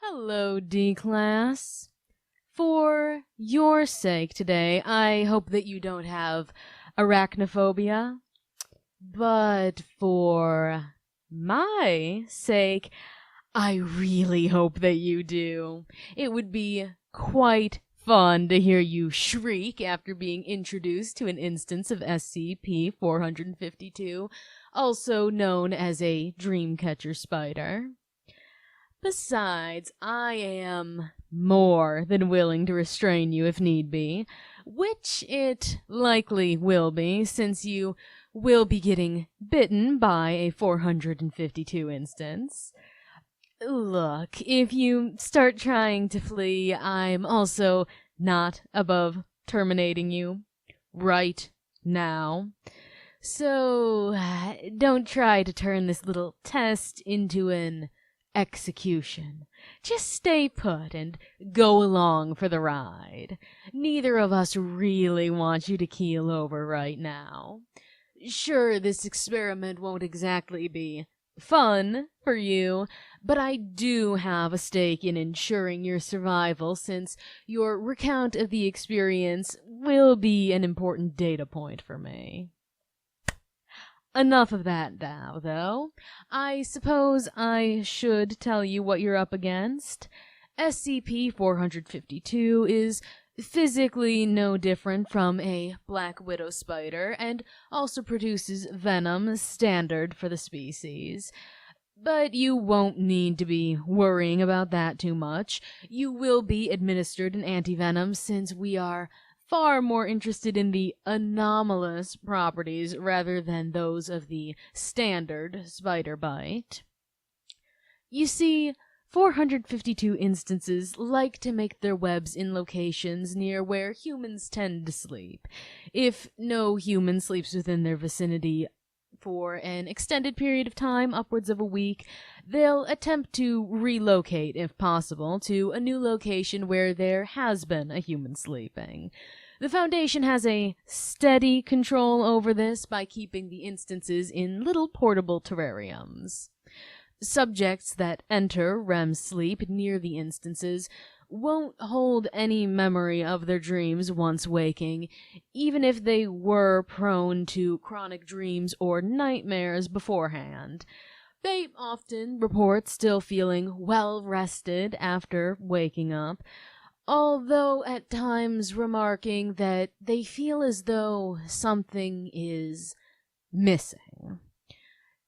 Hello, D-Class. For your sake today, I hope that you don't have arachnophobia. But for my sake, I really hope that you do. It would be quite fun to hear you shriek after being introduced to an instance of SCP-452, also known as a dreamcatcher spider. Besides, I am more than willing to restrain you if need be, which it likely will be, since you will be getting bitten by a 452 instance. Look, if you start trying to flee, I'm also not above terminating you right now. So, don't try to turn this little test into an execution. Just stay put and go along for the ride. Neither of us really want you to keel over right now. Sure, this experiment won't exactly be fun for you, but I do have a stake in ensuring your survival, since your recount of the experience will be an important data point for me. Enough of that now, though. I suppose I should tell you what you're up against. SCP-452 is physically no different from a black widow spider, and also produces venom standard for the species. But you won't need to be worrying about that too much. You will be administered an antivenom, since we are far more interested in the anomalous properties rather than those of the standard spider bite. You see, 452 instances like to make their webs in locations near where humans tend to sleep. If no human sleeps within their vicinity for an extended period of time, upwards of a week, they'll attempt to relocate, if possible, to a new location where there has been a human sleeping. The Foundation has a steady control over this by keeping the instances in little portable terrariums. Subjects that enter REM sleep near the instances won't hold any memory of their dreams once waking, even if they were prone to chronic dreams or nightmares beforehand. They often report still feeling well rested after waking up, although at times remarking that they feel as though something is missing.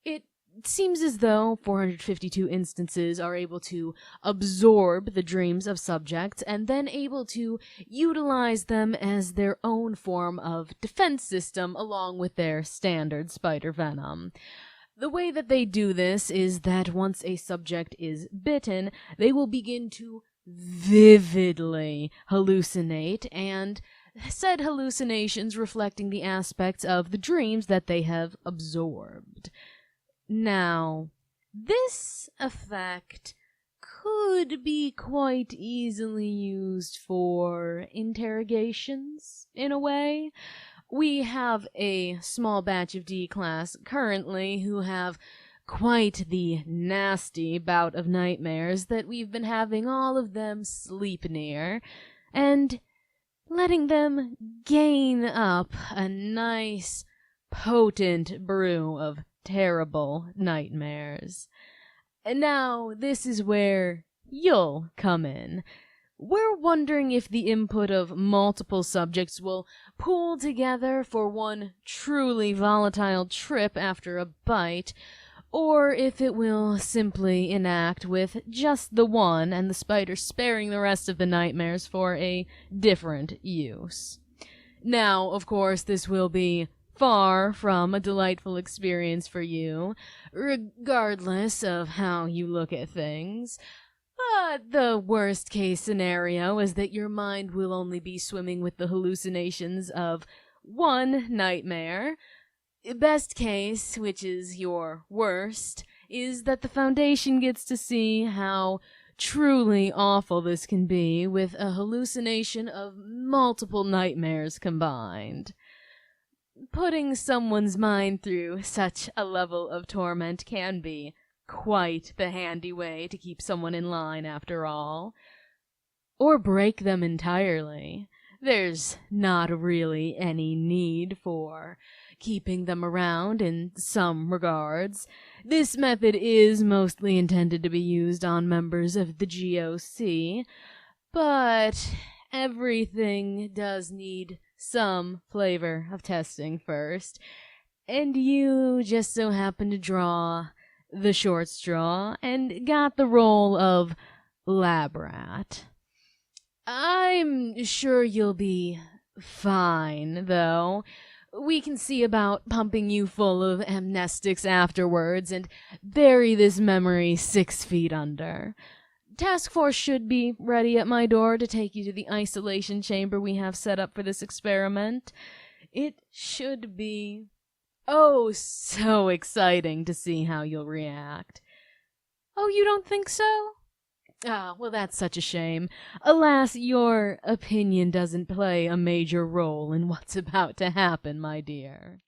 It seems as though 452 instances are able to absorb the dreams of subjects and then able to utilize them as their own form of defense system along with their standard spider venom. The way that they do this is that once a subject is bitten, they will begin to vividly hallucinate, and said hallucinations reflecting the aspects of the dreams that they have absorbed. Now, this effect could be quite easily used for interrogations, in a way. We have a small batch of D-Class currently who have quite the nasty bout of nightmares that we've been having all of them sleep near, and letting them gain up a nice, potent brew of terrible nightmares. And now, this is where you'll come in. We're wondering if the input of multiple subjects will pool together for one truly volatile trip after a bite, or if it will simply enact with just the one and the spider sparing the rest of the nightmares for a different use. Now, of course, this will be far from a delightful experience for you, regardless of how you look at things. But the worst case scenario is that your mind will only be swimming with the hallucinations of one nightmare. Best case, which is your worst, is that the Foundation gets to see how truly awful this can be with a hallucination of multiple nightmares combined. Putting someone's mind through such a level of torment can be quite the handy way to keep someone in line after all. Or break them entirely. There's not really any need for keeping them around in some regards. This method is mostly intended to be used on members of the GOC, but everything does need some flavor of testing first, and you just so happen to draw the short straw and got the role of lab rat. I'm sure you'll be fine, though. We can see about pumping you full of amnestics afterwards and bury this memory 6 feet under. Task Force should be ready at my door to take you to the isolation chamber we have set up for this experiment. It should be oh so exciting to see how you'll react. Oh, you don't think so? Ah, well, that's such a shame. Alas, your opinion doesn't play a major role in what's about to happen, my dear.